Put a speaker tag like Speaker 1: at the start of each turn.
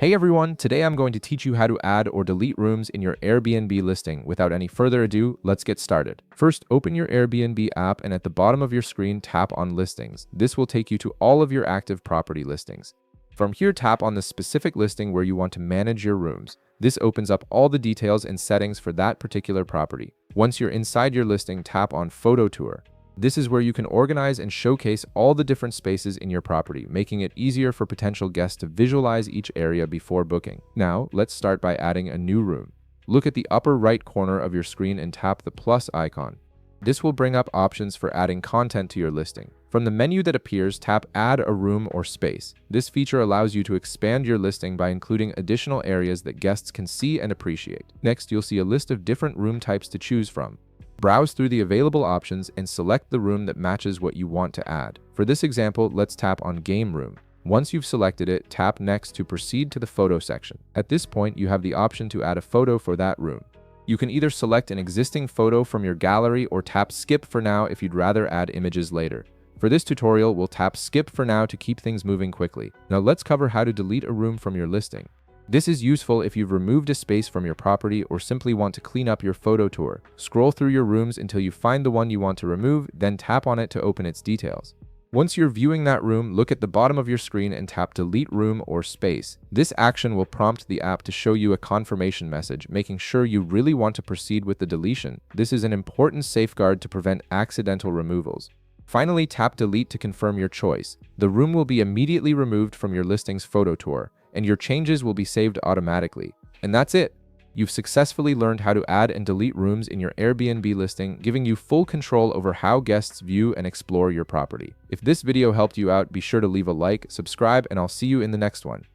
Speaker 1: Hey everyone, today I'm going to teach you how to add or delete rooms in your Airbnb listing. Without any further ado, let's get started. First, open your Airbnb app and at the bottom of your screen, tap on Listings. This will take you to all of your active property listings. From here, tap on the specific listing where you want to manage your rooms. This opens up all the details and settings for that particular property. Once you're inside your listing, tap on Photo Tour. This is where you can organize and showcase all the different spaces in your property, making it easier for potential guests to visualize each area before booking. Now, let's start by adding a new room. Look at the upper right corner of your screen and tap the plus icon. This will bring up options for adding content to your listing. From the menu that appears, tap Add a Room or Space. This feature allows you to expand your listing by including additional areas that guests can see and appreciate. Next, you'll see a list of different room types to choose from. Browse through the available options and select the room that matches what you want to add. For this example, let's tap on Game Room. Once you've selected it, tap Next to proceed to the photo section. At this point, you have the option to add a photo for that room. You can either select an existing photo from your gallery or tap Skip for now if you'd rather add images later. For this tutorial, we'll tap Skip for now to keep things moving quickly. Now let's cover how to delete a room from your listing. This is useful if you've removed a space from your property or simply want to clean up your photo tour. Scroll through your rooms until you find the one you want to remove, then tap on it to open its details. Once you're viewing that room, look at the bottom of your screen and tap Delete Room or Space. This action will prompt the app to show you a confirmation message, making sure you really want to proceed with the deletion. This is an important safeguard to prevent accidental removals. Finally, tap Delete to confirm your choice. The room will be immediately removed from your listing's photo tour, and your changes will be saved automatically. And that's it. You've successfully learned how to add and delete rooms in your Airbnb listing, giving you full control over how guests view and explore your property. If this video helped you out, be sure to leave a like, subscribe, and I'll see you in the next one.